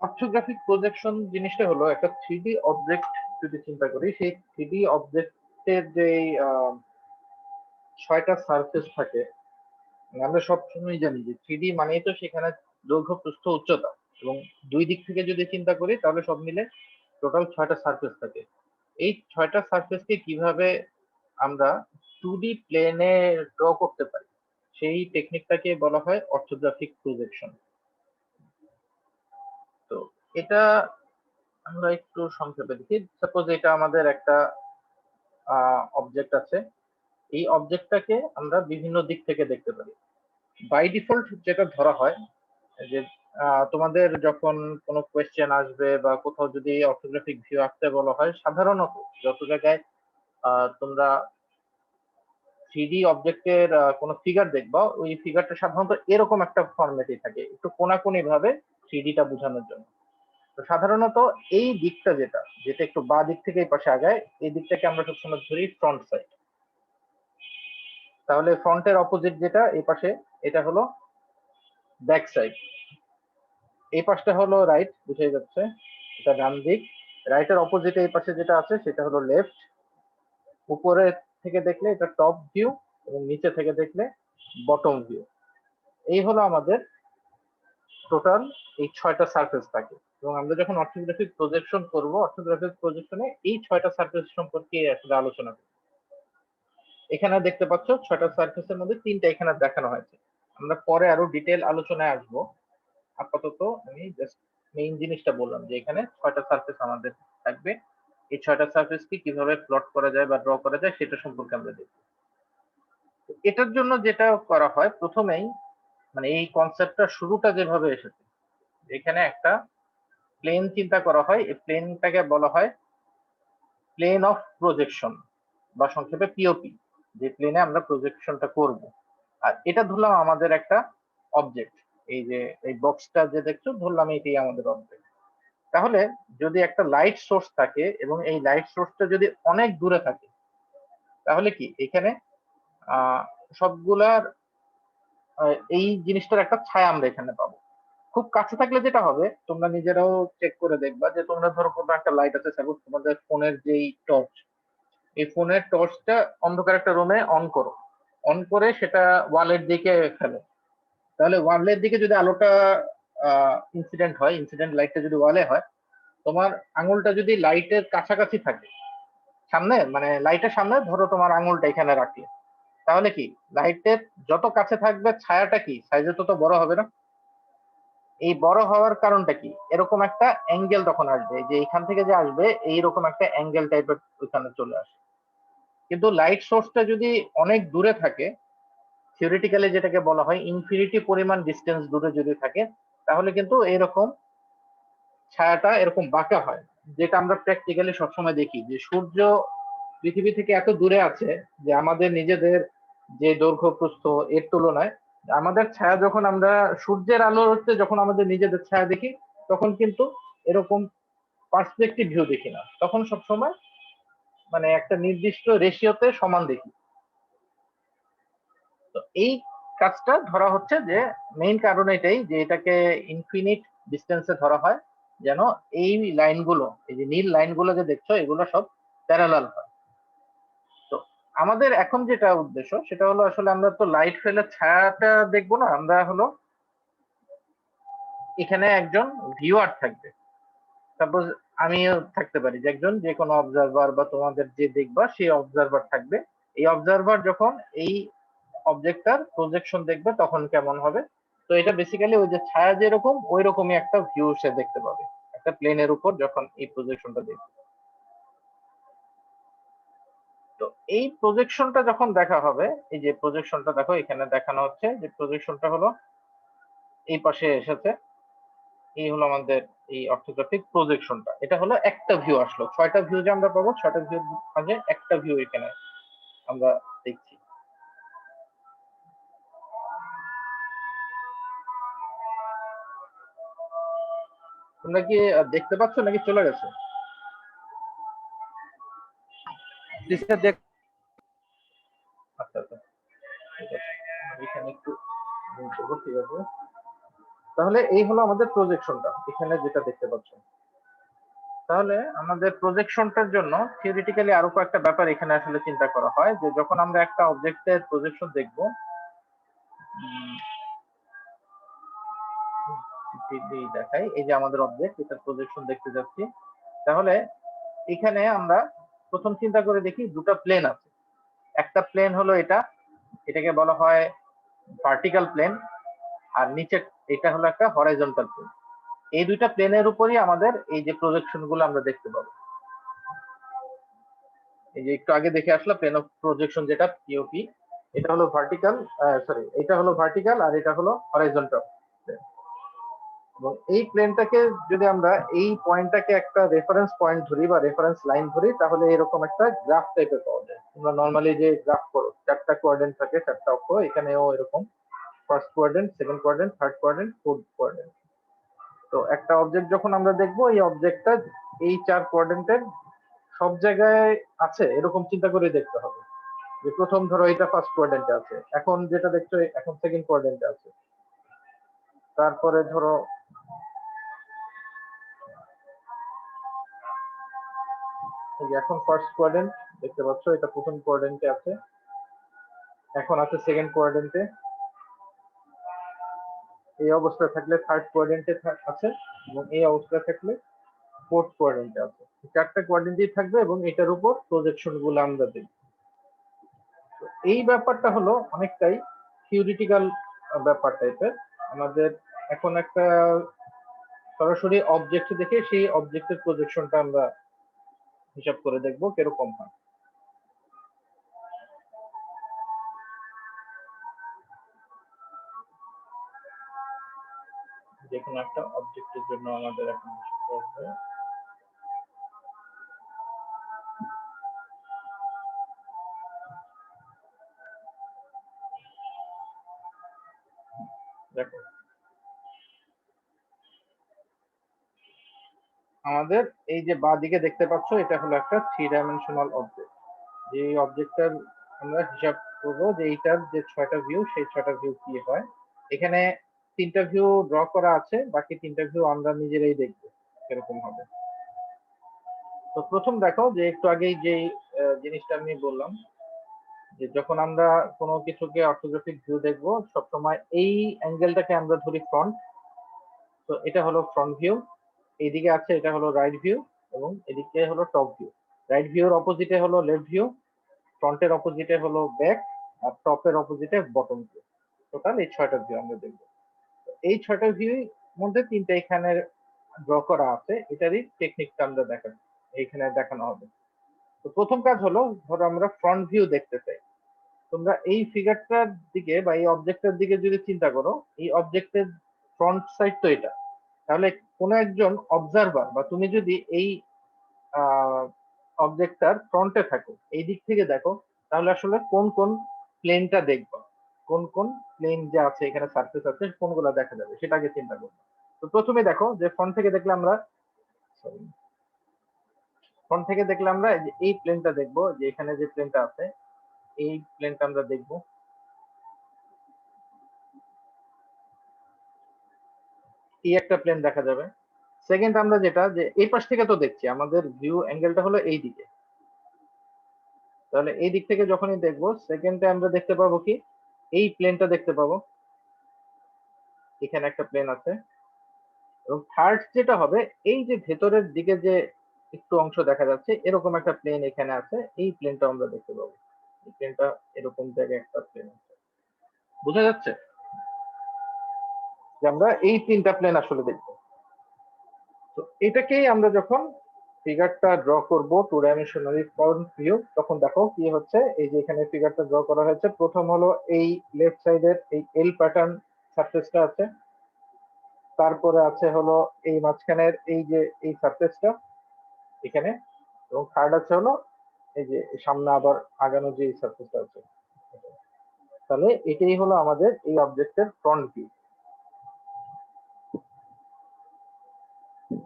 Orthographic projection জিনিসটা হলো একটা 3D অবজেক্ট। যদি চিন্তা করি, সেই 3D অবজেক্টের যে 6টা সারফেস থাকে, আমরা সবসময় জানি যে 3D মানেই তো সেখানে দৈর্ঘ্য, প্রস্থ, উচ্চতা, এবং দুই দিক থেকে যদি চিন্তা করি তাহলে সব মিলে টোটাল 6টা সারফেস থাকে। এই 6টা সারফেসকে কিভাবে আমরা 2D প্লেনে ড্র করতে পারি, সেই টেকনিকটাকে বলা হয় অর্থোগ্রাফিক প্রজেকশন। তো এটা আমরা একটু সংক্ষেপে দেখি। সাপোজ এটা আমাদের একটা অবজেক্ট আছে। এই অবজেক্টটাকে আমরা বিভিন্ন দিক থেকে দেখতে পারি। বাই ডিফল্ট যেটা ধরা হয় যে তোমাদের যখন কোনো কোয়েশ্চেন আসবে বা কোথাও যদি অর্থোগ্রাফিক ভিউ আঁকতে বলা হয়, সাধারণত যত জায়গায় তোমরা 3D অবজেক্টের কোনো ফিগার দেখবা, ওই ফিগারটা সাধারণত এরকম একটা ফরম্যাটে থাকে, একটু কোনাকুনি ভাবে 3Dটা বোঝানোর জন্য। তো সাধারণত এই দিকটা যেটা যেটা একটু বাঁ দিক থেকে এই পাশে আগায়, এই দিকটাকে আমরা সবসময় ধরি ফ্রন্ট সাইড। তাহলে ফ্রন্টের অপোজিট যেটা এই পাশে, এটা হলো ব্যাক সাইড। এই পাশটা হলো রাইট, বুঝে যাচ্ছে, এটা ডান দিক। রাইটের অপোজিটে এই পাশে যেটা আছে সেটা হলো লেফট। উপরে থেকে দেখলে এটা টপ ভিউ, এবং নিচে থেকে দেখলে বটম ভিউ। এই হলো আমাদের টোটাল এই 6টা সারফেস থাকে। এবং আমরা যখন অর্থোগ্রাফিক প্রজেকশন করব, অর্থোগ্রাফিক প্রজেকশনে এই 6টা সারফেস সম্পর্কে আসলে আলোচনা করব। এখানে দেখতে পাচ্ছ 6টা সারফেসের মধ্যে 3টা এখানে দেখানো হয়েছে। আমরা পরে আরো ডিটেল আলোচনায় আসবো। আপাতত আমি জাস্ট মেইন জিনিসটা বললাম যে এখানে 6টা সারফেস আমাদের থাকবে। এই 6টা সারফেসকে কিভাবে প্লট করা যায় বা ড্র করা যায় সেটা সম্পর্কে আমরা দেখব। এটার জন্য যেটা করা হয় প্রথমেই, মানে এই কনসেপ্টটা শুরুটা যেভাবে এসেছে, এখানে একটা প্লেন চিন্তা করা হয়। এই প্লেনটাকে বলা হয় প্লেন অফ প্রজেকশন, বা সংক্ষেপে পিওপি, যে প্লেনে আমরা প্রজেকশনটা করব। আর এটা ধরলাম আমাদের একটা অবজেক্ট। এই যে এই বক্সটা যে দেখছো, ধরলাম এটাই আমাদের অবজেক্ট। তাহলে যদি একটা লাইট সোর্স থাকে এবং এই লাইট সোর্সটা যদি অনেক দূরে থাকে, তাহলে কি এখানে সবগুলার এই জিনিসটার একটা ছায়া আমরা এখানে পাবো। খুব কাছে থাকলে যেটা হবে, তোমরা নিজেরাও চেক করে দেখবা, যে তোমরা ধরো কোনো একটা লাইট আছে, সাপোজ তোমাদের ফোনের যেই টর্চ, এই ফোনের টর্চটা অন্ধকার একটা রুমে অন করো, অন করে সেটা ওয়ালের দিকে ফেলো। তাহলে ওয়ালের দিকে যদি আলোটা ইনসিডেন্ট হয়, ইনসিডেন্ট লাইটটা যদি ওয়ালে হয়, তোমার আঙুলটা যদি লাইটের কাছাকাছি থাকে, সামনে মানে লাইটের সামনে ধরো তোমার আঙুলটা এখানে রাখলে, তাহলে কি লাইটের যত কাছে থাকবে ছায়াটা কি সাইজে তত বড় হবে না? এই বড় হওয়ার কারণটা কি? এরকম একটা অ্যাঙ্গেল তখন আসবে, যে এখান থেকে যে আসবে এইরকম একটা অ্যাঙ্গেল টাইপের ওইখানে চলে আসে। কিন্তু লাইট সোর্সটা যদি অনেক দূরে থাকে, থিওরিটিক্যালি যেটাকে বলা হয় ইনফিনিটি পরিমাণ ডিস্টেন্স দূরে যদি থাকে, তাহলে কিন্তু এরকম ছায়াটা এরকম বাঁকা হয়। যেটা আমরা প্র্যাকটিক্যালি সবসময় দেখি, যে সূর্য পৃথিবী থেকে এত দূরে আছে যে আমাদের নিজেদের যে দৈর্ঘ্য প্রস্থ এর তুলনায় আমাদের ছায়া, যখন আমরা সূর্যের আলোতে যখন আমাদের নিজেদের ছায়া দেখি, তখন কিন্তু এরকম পার্সপেক্টিভ ভিউ দেখি না, তখন সবসময় মানে একটা নির্দিষ্ট রেশিওতে সমান দেখি। তো এই কাজটা ধরা হচ্ছে যে মেইন কারণ এটাই, যে এটাকে ইনফিনিট ডিস্টেন্সে ধরা হয়, যেন এই লাইনগুলো, এই যে নীল লাইনগুলো যে দেখছো, এগুলো সব প্যারালাল হয়। তো আমাদের এখন যেটা উদ্দেশ্য সেটা হলো, আসলে আমরা তো লাইট ফেলে ছায়াটা দেখবো না, আমরা হলো এখানে একজন ভিউয়ার থাকবে। সাপোজ আমিও থাকতে পারি, যে একজন যে কোনো অবজারভার, বা তোমাদের যে দেখবা সেই অবজারভার থাকবে। এই অবজারভার যখন এই অবজেক্টটার প্রজেকশন দেখবে তখন কেমন হবে? তো এটা বেসিক্যালি ওই যে ছায়া যেরকম ওই রকমই একটা ভিউ সে দেখতে পাবে একটা প্লেনের উপর যখন এই প্রজেকশনটা দেখবে। তো এই প্রজেকশনটা যখন দেখা হবে, এই যে প্রজেকশনটা দেখো এখানে দেখানো হচ্ছে, যে প্রজেকশনটা হলো এই পাশে এসেছে। এই হলো আমাদের এই অর্থোগ্রাফিক প্রজেকশনটা। এটা হলো একটা ভিউ আসলো, 6টা ভিউ যে আমরা পাবো, 6টা ভিউ মাঝে একটা ভিউ এখানে আমরা দেখছি। তোমরা কি দেখতে পাচ্ছ নাকি চলে গেছে? আচ্ছা আচ্ছা, ঠিক আছে। আমি এখানে একটু zoom করবো, ঠিক আছে। তাহলে এই হলো আমাদের প্রজেকশনটা, এখানে যেটা দেখতে পাচ্ছ। তাহলে আমাদের প্রজেকশনটার জন্য থিওরিটিক্যালি আরো কয়েকটা ব্যাপার এখানে আসলে চিন্তা করা হয়, যে যখন আমরা একটা অবজেক্টের প্রজেকশন দেখব, দেখাই এই যে আমাদের অবজেক্ট, এটার প্রজেকশন দেখতে যাচ্ছি। তাহলে এখানে আমরা প্রথম চিন্তা করে দেখি দুটো প্লেন আছে। একটা প্লেন হলো এটা, এটাকে বলা হয় ভার্টিক্যাল প্লেন, আর নিচে এটা হলো একটা হরাইজন্টাল প্লেন। এই দুইটা প্লেনের উপরই আমাদের এই যে প্রজেকশন গুলো আমরা দেখতে পাবো। এই যে একটু আগে দেখে আসলাম প্লেন অফ প্রজেকশন যেটা পিওপি, এটা হলো ভার্টিক্যাল, সরি এটা হলো ভার্টিক্যাল আর এটা হলো হরাইজন্টাল। এবং এই প্লেনটাকে যদি আমরা এই পয়েন্টটাকে একটা রেফারেন্স পয়েন্ট ধরি বা রেফারেন্স লাইন ধরি, তাহলে এরকম একটা গ্রাফ টাইপের পাওয়া যায়। তোমরা নর্মালি যে গ্রাফ করো, চারটা কোয়াড্রেন্ট থাকে, চারটা অক্ষ, এখানেও এরকম first quadrant, second quadrant, third quadrant, fourth quadrant. তো একটা অবজেক্ট যখন আমরা দেখবো, এই অবজেক্টটা এই চার কোয়াড্রেন্টের সব জায়গায় আছে এরকম চিন্তা করে দেখতে হবে। যে প্রথম ধরো এটা ফার্স্ট কোয়াড্রেন্টে আছে, এখন যেটা দেখছো এখন সেকেন্ড কোয়াড্রেন্টে আছে, তারপরে ধরো এখন ফার্স্ট কোয়াড্রেন্ট দেখতে পাচ্ছ, এটা প্রথম কোয়াড্রেন্টে আছে, এখন আছে সেকেন্ড কোয়াড্রেন্টে, এই অবস্থায় থাকলে থার্ড কোয়াড্রেন্টে আছে, এবং এই অবস্থায় থাকলে ফোর্থ কোয়াড্রেন্টে আছে। চারটা কোয়াড্রেন্টেই থাকবে এবং এটার উপর প্রজেকশন গুলো আমরা দেখব। এই ব্যাপারটা হলো অনেকটাই থিওরিটিক্যাল ব্যাপার টাইপের। আমাদের এখন একটা সরাসরি অবজেক্ট দেখে সেই অবজেক্টের প্রজেকশনটা আমরা হিসাব করে দেখবো কিরকম হয়। যে কোনো একটা অবজেক্টের জন্য আমাদের এখন হিসাব করতে হবে। দেখো আমাদের এই যে বাঁ দিকে দেখতে পাচ্ছ, এটা হলো একটা 3 ডাইমেনশনাল অবজেক্ট। যে অবজেক্টটার আমরা হিসাব করবো যে এইটার যে 6টা ভিউ, সেই 6টা ভিউ কি হয়। এখানে 3টা ভিউ ড্র করা আছে, বাকি 3টা ভিউ আমরা নিজেরাই দেখবো কিরকম হবে। তো প্রথম দেখো যে একটু আগেই যে জিনিসটা আমি বললাম, যে যখন আমরা কোনো কিছুকে অর্থোগ্রাফিক ভিউ দেখবো, সবসময় এই অ্যাঙ্গেলটাকে আমরা ধরি ফ্রন্ট। তো এটা হলো ফ্রন্ট ভিউ, এইদিকে আছে এটা হলো রাইট ভিউ, এবং এদিকে হলো টপ ভিউ। রাইট ভিউর অপোজিটে হলো লেফট ভিউ, ফ্রন্টের অপোজিটে হলো ব্যাক, আর টপের অপোজিটে বটম ভিউ। টোটাল এই 6টা ভিউ আমরা দেখবো। এই 6টা ভিউ মধ্যে 3টা এখানে ড্র করা আছে, এটারই টেকনিকটা আমরা দেখাবো, এইখানে দেখানো হবে। তো প্রথম কাজ হলো, ধরো আমরা ফ্রন্ট ভিউ দেখতে চাই। তোমরা এই ফিগারটার দিকে বা এই অবজেক্টের দিকে যদি চিন্তা করো, এই অবজেক্টের ফ্রন্ট সাইড তো এটা। তাহলে কোনো একজন অবজারভার বা তুমি যদি এই অবজেক্টটার ফ্রন্টে থাকো, এই দিক থেকে দেখো, তাহলে আসলে কোন কোন প্লেনটা দেখবো, কোন কোন প্লেন যে আছে এখানে সারফেস আছে কোনগুলো দেখা যাবে সেটা আগে চিন্তা করবো। তো প্রথমে দেখো যে ফ্রন্ট থেকে দেখলে আমরা, সরি, ফ্রন্ট থেকে দেখলে আমরা এই প্লেনটা দেখবো, যে এখানে যে প্লেনটা আছে এই প্লেনটা আমরা দেখবো। এই একটা প্লেন দেখা যাবে। সেকেন্ড আমরা যেটা, যে এই পাশ থেকে তো দেখছি, আমাদের ভিউ অ্যাঙ্গেলটা হলো এই দিকে, তাহলে এই দিক থেকে যখনই দেখবো সেকেন্ডে আমরা দেখতে পাবো কি, এই প্লেনটা দেখতে পাবো, এখানে একটা প্লেন আছে। এবং থার্ড যেটা হবে, এই যে ভেতরের দিকে যে একটু অংশ দেখা যাচ্ছে এরকম একটা প্লেন এখানে আছে, এই প্লেনটা আমরা দেখতে পাবো। এই প্লেনটা এরকম জায়গায় একটা প্লেন আছে, বোঝা যাচ্ছে যে আমরা এই 3টা প্লেন আসলে দেখবো। তো এটাকেই আমরা যখন ফিগারটা ড্র করব 2 ডাইমেনশনালি ফ্রন্ট ভিউ, তখন দেখো কি হচ্ছে। এই যে এখানে ফিগারটা ড্র করা হয়েছে, প্রথম হলো এই লেফট সাইডের এই এল প্যাটার্ন সারফেসটা আছে, তারপরে আছে হলো এই মাঝখানের এই যে এই সারফেসটা এখানে, এবং থার্ড আছে হলো এই যে সামনে আবার আগানো যে সারফেসটা আছে। তাহলে এটাই হলো আমাদের এই অবজেক্টের ফ্রন্ট ভিউ।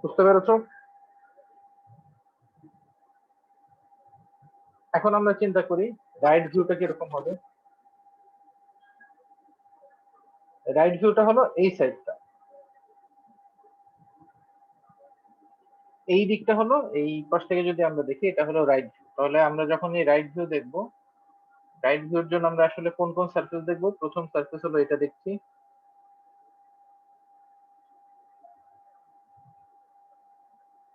বুঝতে পেরেছো? এখন আমরা চিন্তা করি রাইট ভিউটা কিরকম হবে। রাইট ভিউটা হলো এই সাইডটা, এই দিকটা হলো, এই পাশ থেকে যদি আমরা দেখি এটা হলো রাইট ভিউ। তাহলে আমরা যখন এই রাইট ভিউ দেখবো, রাইট ভিউর জন্য আমরা আসলে কোন কোন সারফেস দেখবো? প্রথম সারফেস হলো এটা দেখছি,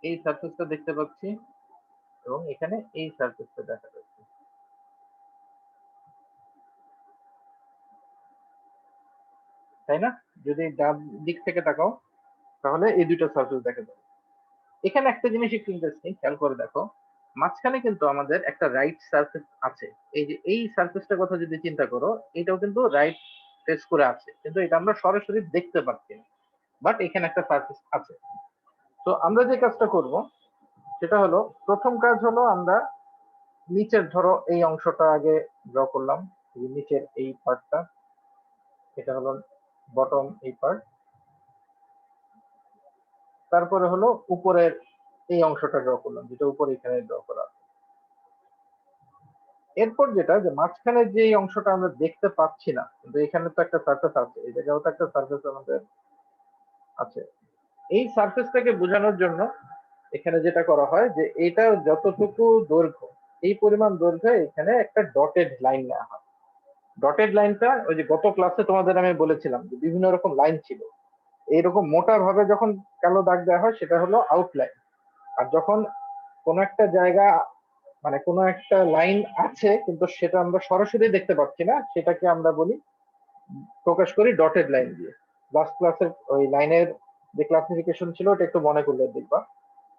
এই সারফেসটা দেখতে পাচ্ছি, এবং এখানে এই সারফেসটা দেখা যাচ্ছে, তাই না? যদি ডান দিক থেকে তাকাও তাহলে এই দুইটা সারফেস দেখা যাবে। এখানে একটা জিনিস একটু ইন্টারেস্টিং, খেয়াল করে দেখো, মাঝখানে কিন্তু আমাদের একটা রাইট সারফেস আছে। এই যে এই সারফেসটার কথা যদি চিন্তা করো, এটাও কিন্তু রাইট ফেস করে আছে, কিন্তু এটা আমরা সরাসরি দেখতে পাচ্ছি না, বাট এখানে একটা সারফেস আছে। তো আমরা যে কাজটা করব সেটা হলো, প্রথম কাজ হলো আমরা নিচের ধরো এই অংশটা আগে ড্র করলাম, এই নিচের এই পার্টটা, এটা হলো বটম এই পার্ট। তারপরে হলো উপরের এই অংশটা ড্র করলাম, যেটা উপরে এখানে ড্র করা। এরপর যেটা, যে মাঝখানের যে অংশটা আমরা দেখতে পাচ্ছি না, কিন্তু এখানে তো একটা সারফেস আছে, এই জায়গাও তো একটা সারফেস আমাদের আছে। এই সারফেসটাকে বোঝানোর জন্য এখানে যেটা করা হয়, যে এটা যতটুকু দৈর্ঘ্য, এই পরিমাণ দৈর্ঘ্যে এখানে একটা ডটেড লাইন নেওয়া হয়। ডটেড লাইনটা ওই যে গত ক্লাসে তোমাদের আমি বলেছিলাম যে বিভিন্ন রকম লাইন ছিল, এইরকম মোটা ভাবে যখন কালো দাগ দেওয়া হয় সেটা হলো আউটলাইন। আর যখন কোন একটা জায়গা, মানে কোনো একটা লাইন আছে কিন্তু সেটা আমরা সরাসরি দেখতে পাচ্ছি না, সেটাকে আমরা বলি, প্রকাশ করি ডটেড লাইন দিয়ে। লাস্ট ক্লাসের ওই লাইনের যে ক্লাসিফিকেশন ছিল ওটা একটু মনে করলে দেখবা,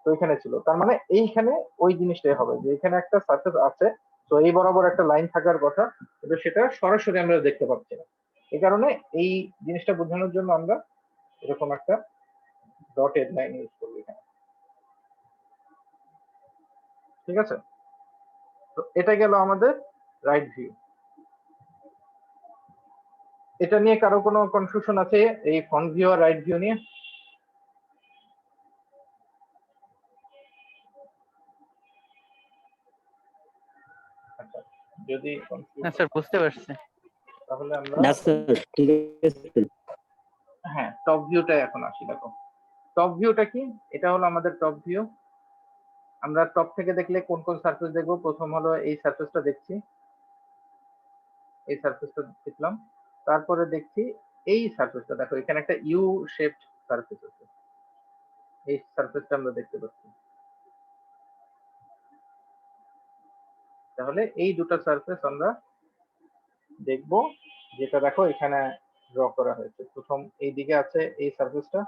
তো এখানে ছিল, তার মানে এইখানে ওই জিনিসটাই হবে যে এখানে একটা সারফেস আছে, তো এই বরাবর একটা লাইন থাকার কথা, কিন্তু সেটা সরাসরি আমরা দেখতে পাচ্ছি না। এই কারণে এই জিনিসটা বোঝানোর জন্য আমরা এরকম একটা ডটেড লাইন ইউজ করবো এখানে। ঠিক আছে, তো এটা গেল আমাদের রাইট ভিউ। এটা নিয়ে কারো কোনো কনফিউশন আছে, এই ফ্রন্ট ভিউ আর রাইট ভিউ নিয়ে? আচ্ছা, যদি না কনফিউশন স্যার, বুঝতে পারছি। তাহলে আমরা না স্যার, ঠিক আছে। হ্যাঁ, টপ ভিউটা এখন আসি। দেখো টপ ভিউটা কি, এটা হলো আমাদের টপ ভিউ। আমরা টপ থেকে দেখলে কোন কোন সারফেস দেখবো? প্রথম হলো এই সারফেসটা দেখছি, এই সারফেসটা দেখলাম। তারপরে দেখছি এই সারফেসটা, দেখো এখানে একটা ইউ শেপড সারফেস আছে, এই সারফেসটা আমরা দেখতে পাচ্ছি। তাহলে এই দুটো সারফেস আমরা দেখব, যেটা দেখো এখানে ড্র করা হয়েছে। প্রথম এই দিকে আছে এই সারফেসটা,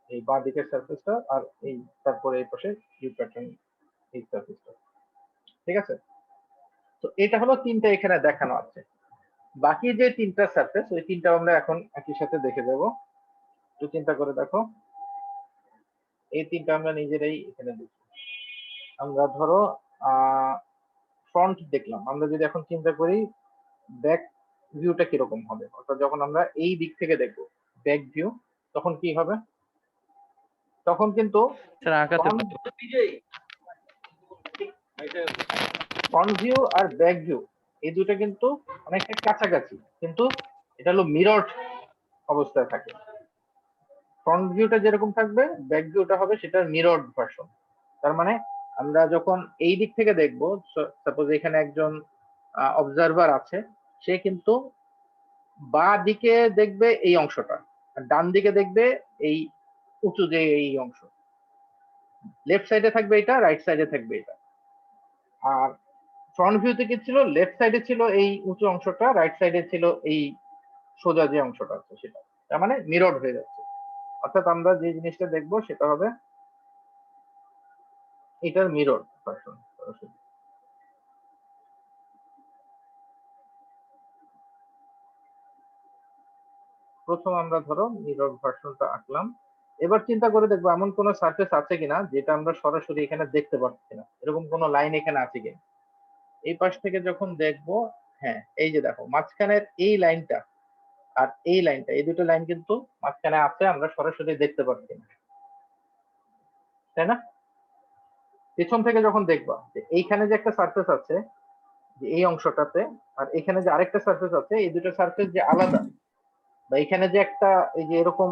এই বাঁ দিকের সারফেসটা, আর এই তারপরে এই পাশে ইউ প্যাটার্ন এই সারফেসটা। ঠিক আছে, তো এটা হলো তিনটা এখানে দেখানো আছে। বাকি যে তিনটা সারফেস, ওই তিনটা আমরা এখন একই সাথে দেখে যাব। একটু চিন্তা করে দেখো, এই তিনটা আমরা নিজেরাই এখানে দেখি। আমরা ধরো ফ্রন্ট দেখলাম, আমরা যদি এখন চিন্তা করি ব্যাক ভিউটা কিরকম হবে, অর্থাৎ যখন আমরা এই দিক থেকে দেখবো ব্যাক ভিউ, তখন কি হবে? তখন কিন্তু স্যার আঁকাতে ফ্রন্ট পারবো। ফ্রন্ট ভিউ আর ব্যাক ভিউ এই দুটো কিন্তু অনেকটা কাছাকাছি, কিন্তু এটা হলো মিরর অবস্থায় থাকে। ফ্রন্ট ভিউটা যেরকম থাকবে, ব্যাক ভিউটা হবে সেটার মিরর ভার্সন। তার মানে আমরা যখন এই দিক থেকে দেখবো, সাপোজ এখানে একজন অবজারভার আছে, সে কিন্তু বাঁ দিকে দেখবে এই অংশটা, আর ডান দিকে দেখবে এই উঁচু যে এই অংশ। লেফট সাইডে থাকবে এটা, রাইট সাইডে থাকবে এটা। আর ফ্রন্ট ভিউতে কি ছিল, লেফট সাইডে ছিল এই উঁচু অংশটা, রাইট সাইডে ছিল এই সোজা যে অংশটা আছে সেটা। তার মানে মিরর হয়ে যাচ্ছে, অর্থাৎ আমরা যে জিনিসটা দেখবো সেটা হবে এটার মিরর ভার্সন। প্রথম আমরা ধরো মিরর ভার্সনটা আঁকলাম। এবার চিন্তা করে দেখবো এমন কোন সারফেস আছে কিনা যেটা আমরা সরাসরি এখানে দেখতে পাচ্ছি না, এরকম কোন লাইন এখানে আছে কিনা। এই পাশ থেকে যখন দেখবো, হ্যাঁ এই যে দেখো মাঝখানের এই লাইনটা আর এই লাইনটা, এই দুটো লাইন কিন্তু মাঝখানে আছে, আমরা সরাসরি দেখতে পাচ্ছি না, তাই না? পেছন থেকে যখন দেখবা যে এইখানে যে একটা সারফেস আছে, যে এই অংশটাতে, আর এখানে যে আরেকটা সারফেস আছে, এই দুটো সারফেস যে আলাদা, বা এখানে যে একটা এই যে এরকম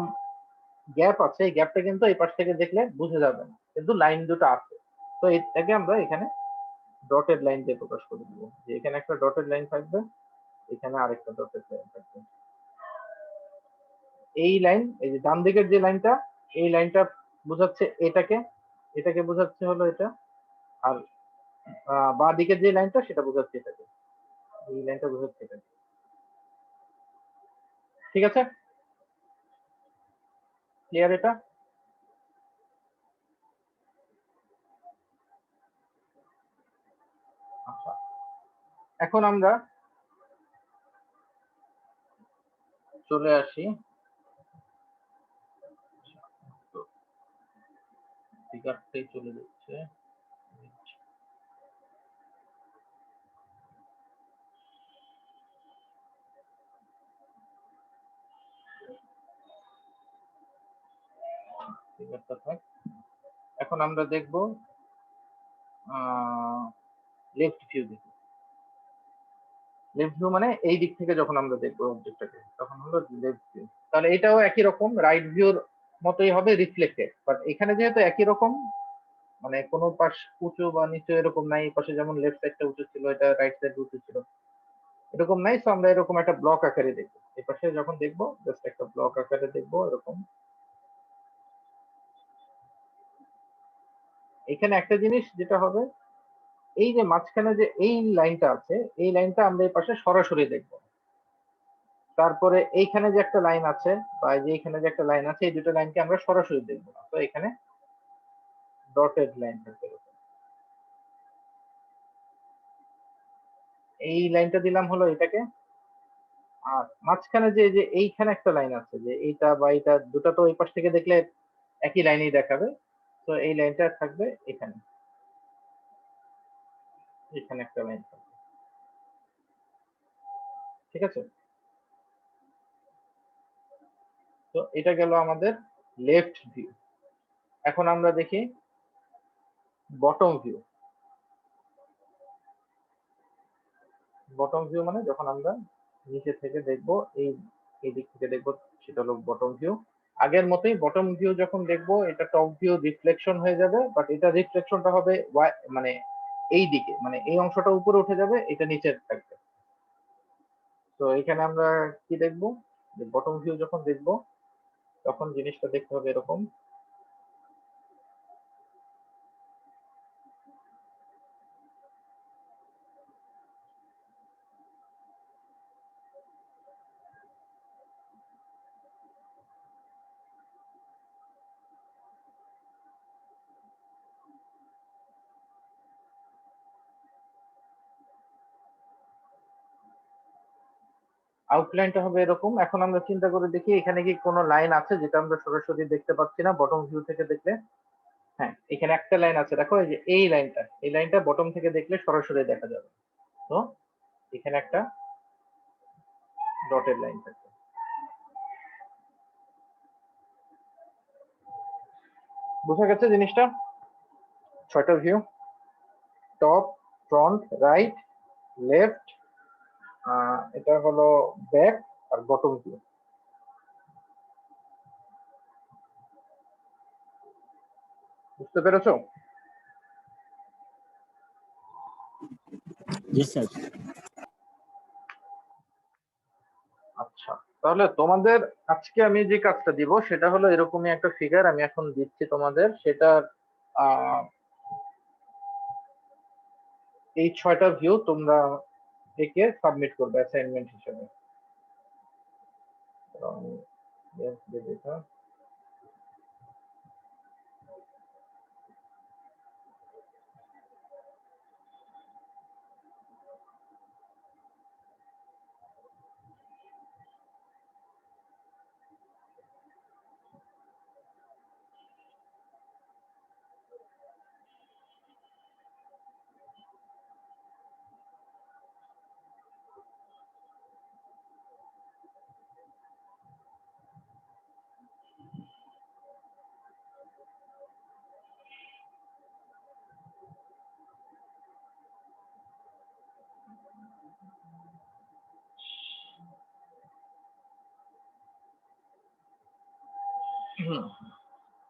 গ্যাপ আছে, এই গ্যাপটা কিন্তু এই পাশ থেকে দেখলে বুঝে যাবে না, কিন্তু লাইন দুটো আছে। তো এটাকে আমরা এখানে ডটেড লাইন দিয়ে প্রকাশ করে দিব, যে এখানে একটা ডটেড লাইন থাকবে, এখানে আরেকটা ডটেড লাইন থাকবে। এই লাইন, এই যে ডান দিকের যে লাইনটা, এই লাইনটা বোঝাচ্ছে এটাকে, এটাকে বোঝাচ্ছে হলো এটা। আর বাঁ দিকের যে লাইনটা সেটা বোঝাচ্ছে এটাকে, এই লাইনটা বোঝাচ্ছে এটাকে। ঠিক আছে, ক্লিয়ার এটা? আচ্ছা, এখন আমরা চলে আসি, ফিগারটাই চলে যাচ্ছে। ফিগারটা থাক। এখন আমরা দেখব লেফট ভিউ দেখি। লেফট ভিউ মানে এই দিক থেকে যখন আমরা দেখবো অবজেক্টটাকে, তখন হলো লেফট ভিউ। তাহলে এটাও একই রকম রাইট ভিউর মতোই হবে, রিফ্লেক্টেড। বাট এখানে যেহেতু একই রকম, মানে কোনো পাশ উঁচু বা নিচু এরকম নাই, পাশে যেমন লেফট সাইডটা উঁচু ছিল, এটা রাইট সাইড উঁচু ছিল, এরকম নাই। তো আমরা এরকম একটা ব্লক আকারে দেখবো, এই পাশে যখন দেখবো জাস্ট একটা ব্লক আকারে দেখবো এরকম। এখানে একটা জিনিস যেটা হবে, এই যে মাঝখানে যে এই লাইনটা আছে, এই লাইনটা আমরা এই পাশে সরাসরি দেখবো। তারপরে এইখানে যে একটা লাইন আছে, বা এই যে এইখানে যে একটা লাইন আছে, এই দুটো লাইনকে আমরা সরাসরি দেখবো না। তো এখানে ডটেড লাইন থাকবে এরকম। এই লাইনটা দিলাম হলো এটাকে। আর মাঝখানে যে যে এইখানে একটা লাইন আছে, যে এইটা বা এইটা দুটো তো এই পাশ থেকে দেখলে একই লাইনই দেখাবে। তো এই লাইনটা থাকবে এখানে, এখানে একটা লাইন থাকবে। ঠিক আছে, তো এটা গেল আমাদের লেফট ভিউ। এখন আমরা দেখি বটম ভিউ। বটম ভিউ মানে যখন আমরা নিচে থেকে দেখবো, এই এই দিক থেকে দেখবো, সেটা হলো বটম ভিউ। আগের মতোই বটম ভিউ যখন দেখবো, এটা টপ ভিউ রিফ্লেকশন হয়ে যাবে, বাট এটা রিফ্লেকশনটা হবে মানে এই দিকে, মানে এই অংশটা উপরে উঠে যাবে, এটা নিচে থাকবে। তো এখানে আমরা কি দেখবো, যে বটম ভিউ যখন দেখবো, তখন জিনিসটা দেখতে হবে এরকম। আউটলাইনটা হবে এরকম। এখন আমরা চিন্তা করে দেখি এখানে কি কোনো লাইন আছে যেটা আমরা সরাসরি দেখতে পাচ্ছি না বটম ভিউ থেকে দেখলে। হ্যাঁ, এখানে একটা লাইন আছে, দেখো এই যে এই লাইনটা, এই লাইনটা বটম থেকে দেখলে সরাসরি দেখা যাবে। তো এখানে একটা ডটেড লাইন থাকবে। বোঝা গেছে জিনিসটা? 6টা view, top, front, right, left, এটা হলো ব্যাক, আর বটম ভিউ। বুঝতে পেরেছো? জি স্যার। আচ্ছা, তাহলে তোমাদের আজকে আমি যে কাজটা দিব সেটা হলো এরকমই একটা ফিগার আমি এখন দিচ্ছি তোমাদের, সেটা এই 6টা ভিউ তোমরা একে সাবমিট করবে অ্যাসাইনমেন্ট হিসেবে। তো আমি দিয়ে দিলাম।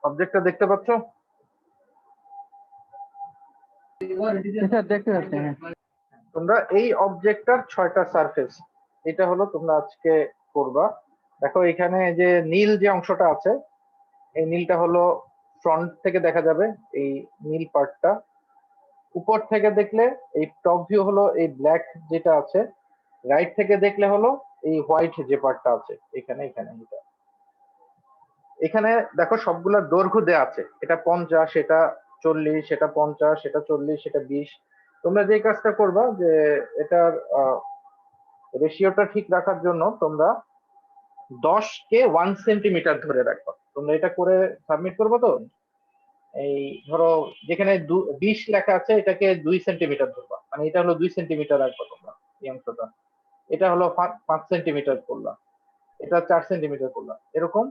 অবজেক্টটা দেখতে পাচ্ছ? স্যার দেখতে পাচ্ছি, হ্যাঁ। তোমরা এই অবজেক্টটার 6টা সারফেস, এটা হলো তোমরা আজকে করবা। দেখো এখানে যে নীল যে অংশটা আছে, এই নীলটা হলো ফ্রন্ট থেকে দেখা যাবে, এই নীল পার্টটা। উপর থেকে দেখলে এই টপ ভিউ হলো এই ব্ল্যাক যেটা আছে, রাইট থেকে দেখলে হলো এই হোয়াইট যে পার্টটা আছে এখানে এখানে এটা। এখানে দেখো সবগুলা দৈর্ঘ্য দেওয়া আছে, এটা 50, এটা 40, সেটা 50, সেটা 40, সেটা 20। তোমরা যে কাজটা করবা যে এটার রেশিওটা ঠিক রাখার জন্য তোমরা 10 কে 1 সেন্টিমিটার ধরে রাখবা। তোমরা এটা করে সাবমিট করবো তো, এই ধরো যেখানে 20 লেখা আছে এটাকে 2 সেন্টিমিটার ধরবা, মানে এটা হলো 2 সেন্টিমিটার রাখবা তোমরা এই অংশটা। এটা হলো 5 সেন্টিমিটার করলা, এটা 4 সেন্টিমিটার করলা, এরকম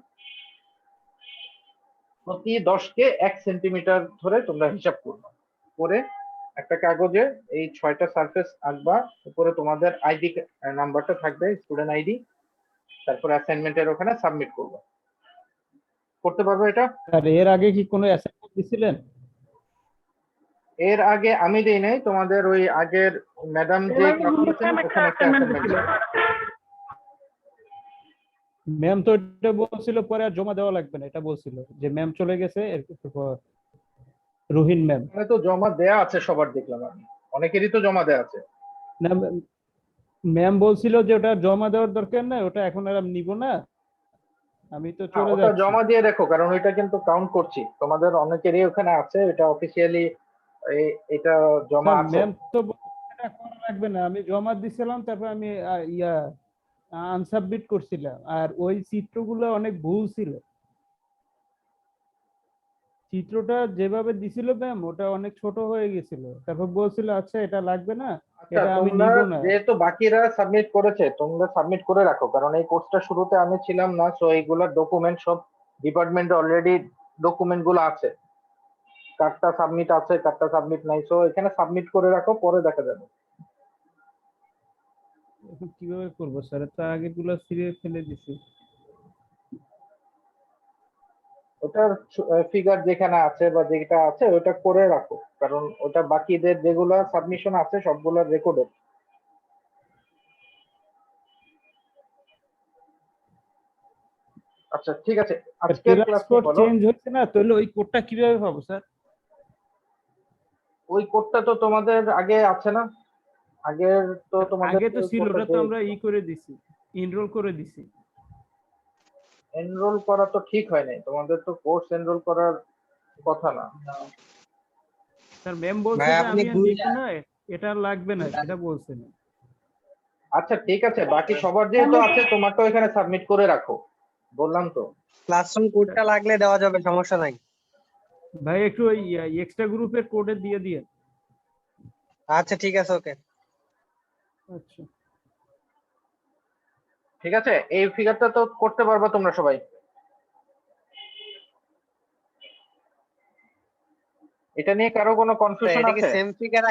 প্রতি 10 কে 1 সেন্টিমিটার ধরে তোমরা হিসাব করবে। করে একটা কাগজে এই 6টা সারফেস আঁকবা, উপরে তোমাদের আইডি নাম্বারটা থাকবে, স্টুডেন্ট আইডি, তারপর অ্যাসাইনমেন্টের ওখানে সাবমিট করবে। করতে পারবে এটা? আর এর আগে কি কোনো অ্যাসাইনমেন্ট দিছিলেন? এর আগে আমি দেই নাই, তোমাদের ওই আগের ম্যাডাম যে ক্লাস করেছেন ওখানে একটা অ্যাসাইনমেন্ট ছিল। ম্যাম তো এটা বলছিল পরে আর জমা দেওয়া লাগবে না, এটা বলছিল যে ম্যাম চলে গেছে এর কিছু পর, রুহিন ম্যাম। এখানে তো জমা দেয়া আছে সবার, দেখলাম আমি অনেকেরই তো জমা দেয়া আছে। না, ম্যাম বলছিল যে ওটা জমা দেওয়ার দরকার নাই, ওটা এখন আর আমি নিব না, আমি তো চলে ওটা যাচ্ছি। জমা দিয়ে দেখো, কারণ ওইটা কিন্তু কাউন্ট করছি, তোমাদের অনেকেরই ওখানে আছে, এটা অফিসিয়ালি এটা জমা আছে। ম্যাম তো বলছে এটা করা লাগবে না, আমি জমা দিছিলাম, তারপর আমি আনসাবমিট করছিলাম, আর ওই চিত্রগুলো অনেক ভুল ছিল। চিত্রটা যেভাবে দিছিল ম্যাম ওটা অনেক ছোট হয়ে গেছিল, তারপর বলছিল আচ্ছা এটা লাগবে না, আচ্ছা, এটা আমি তোমরা নিব না। যেহেতু বাকিরা সাবমিট করেছে, তোমরা সাবমিট করে রাখো, কারণ এই কোর্সটা শুরুতে আমি ছিলাম না, সো এইগুলোর ডকুমেন্ট সব ডিপার্টমেন্টে অলরেডি ডকুমেন্ট গুলো আছে, কার্ডটা সাবমিট আছে, কার্ডটা সাবমিট নাই, সো এখানে সাবমিট করে রাখো, পরে দেখা যাবে। এখন কিভাবে করবো স্যার, তার আগে গুলো ছিঁড়ে ফেলে দিছি। ওটার ফিগার যেখানে আছে বা যেটা আছে ওটা করে রাখো, কারণ ওটা বাকিদের যেগুলো সাবমিশন আছে সবগুলোর রেকর্ডেড। আচ্ছা ঠিক আছে, আজকের ক্লাস ক্লাসটা কোড বলো। চেঞ্জ হচ্ছে না, তাহলে ওই কোডটা কিভাবে পাবো স্যার? ওই কোডটা তো তোমাদের আগে আছে না? আগের তো তোমাদের আগে তো ছিল, কোডটা ওটা তো আমরা করে দিছি, এনরোল করে দিছি। এনরোল করা তো ঠিক হয় নাই, তোমাদের তো কোর্স এনরোল করার কথা না। স্যার ম্যাম বলছে যে আমি আর নিব না, এটা আর লাগবে না, সেটা বলছেন। আচ্ছা ঠিক আছে, বাকি সবার যেহেতু আছে তোমারটা এখানে সাবমিট করে রাখো, বললাম তো। ক্লাসরুম কোডটা লাগলে দেওয়া যাবে, সমস্যা নাই। ভাই একটু ওই এক্সট্রা গ্রুপের কোডে দিয়ে দিয়ে। আচ্ছা ঠিক আছে, ওকে। আচ্ছা ঠিক আছে, এই ফিগারটা তো করতে পারবা তোমরা সবাই? এটা নিয়ে কারো কোনো কনফিউশন এটা কি আছে? Same figure?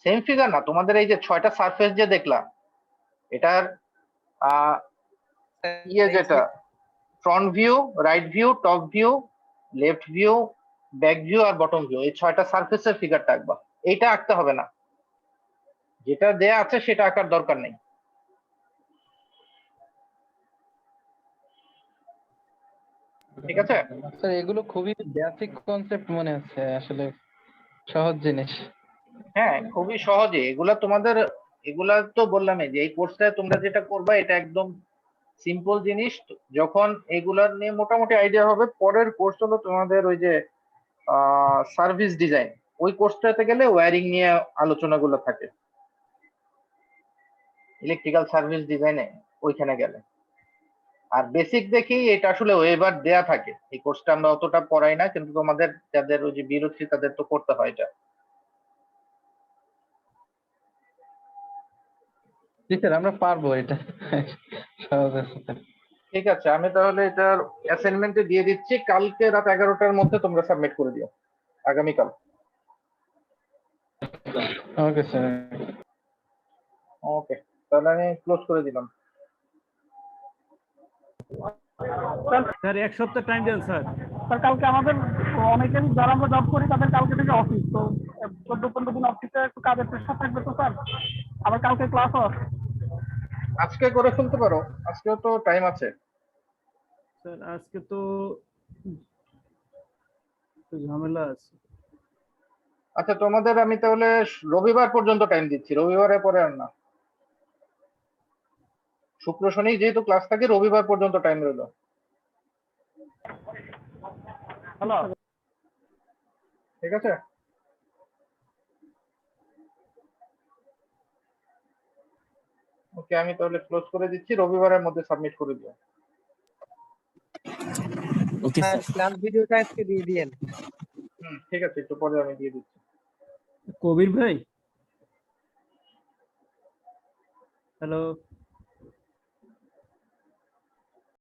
সেম ফিগার না, তোমাদের এই যে 6টা সারফেস যে দেখলাম, এটার যেটা front view, right view, top view, left view, back view আর বটম ভিউ, এই 6টা সারফেসের ফিগারটা আঁকবা। এইটা আঁকতে হবে না, যেটা দেয়া আছে সেটা আঁকার দরকার নেই। ঠিক আছে? স্যার এগুলো খুবই বেসিক কনসেপ্ট মনে হচ্ছে, আসলে সহজ জিনিস। হ্যাঁ, খুবই সহজে এগুলা তোমাদের, এগুলা তো বললামই যে এই কোর্সটায় তোমরা যেটা করবা এটা একদম সিম্পল জিনিস। যখন এগুলার নিয়ে মোটামুটি আইডিয়া হবে, পরের কোর্স হলো তোমাদের ওই যে সার্ভিস ডিজাইন, ওই কোর্সটাতে গেলে ওয়্যারিং নিয়ে আলোচনাগুলো থাকে, ইলেকট্রিক্যাল সার্ভিস ডিজাইনে ওইখানে গেলে। আর বেসিক দেখেই এটা আসলে ওয়েবার দেয়া থাকে, এই কোর্সটা আমরা অতটা পড়াই না, কিন্তু তোমাদের যাদের ওই যে বিরোধী তাদের তো করতে হয় এটা। জি স্যার, আমরা পারবো এটা, সহজ আছে স্যার। ঠিক আছে, আমি তাহলে এটার অ্যাসাইনমেন্টে দিয়ে দিচ্ছি, কালকে রাত 11টার মধ্যে তোমরা সাবমিট করে দিও, আগামীকাল। Okay sir. ওকে, তাহলে আমি ক্লোজ করে দিলাম। স্যার এক সপ্তাহ টাইম দেন স্যার। স্যার কালকে আমাদের অনেকেই যারা আমরা জব করি তাদের কালকে থেকে অফিস, তো 14-15 দিন অফিসে একটু কাজের প্রেশার থাকবে তো স্যার, আবার কালকে ক্লাসও আছে। আজকে করে ফেলতে পারো, আজকেও তো টাইম আছে। স্যার আজকে তো একটু ঝামেলা আছে। আচ্ছা তোমাদের আমি তাহলে রবিবার পর্যন্ত টাইম দিচ্ছি, রবিবারে পরে আর না। শুক্র শনি যেহেতু ক্লাস থাকে, রবিবার পর্যন্ত টাইম রইলো। হ্যালো, ঠিক আছে? ওকে, আমি তাহলে ক্লোজ করে দিচ্ছি, রবিবারের মধ্যে সাবমিট করে দিও। ওকে হ্যাঁ, স্যার। ক্লাস ভিডিওটা আজকে দিয়ে দিয়েন। ঠিক আছে, একটু পরে আমি দিয়ে দিচ্ছি। কবির ভাই, হ্যালো।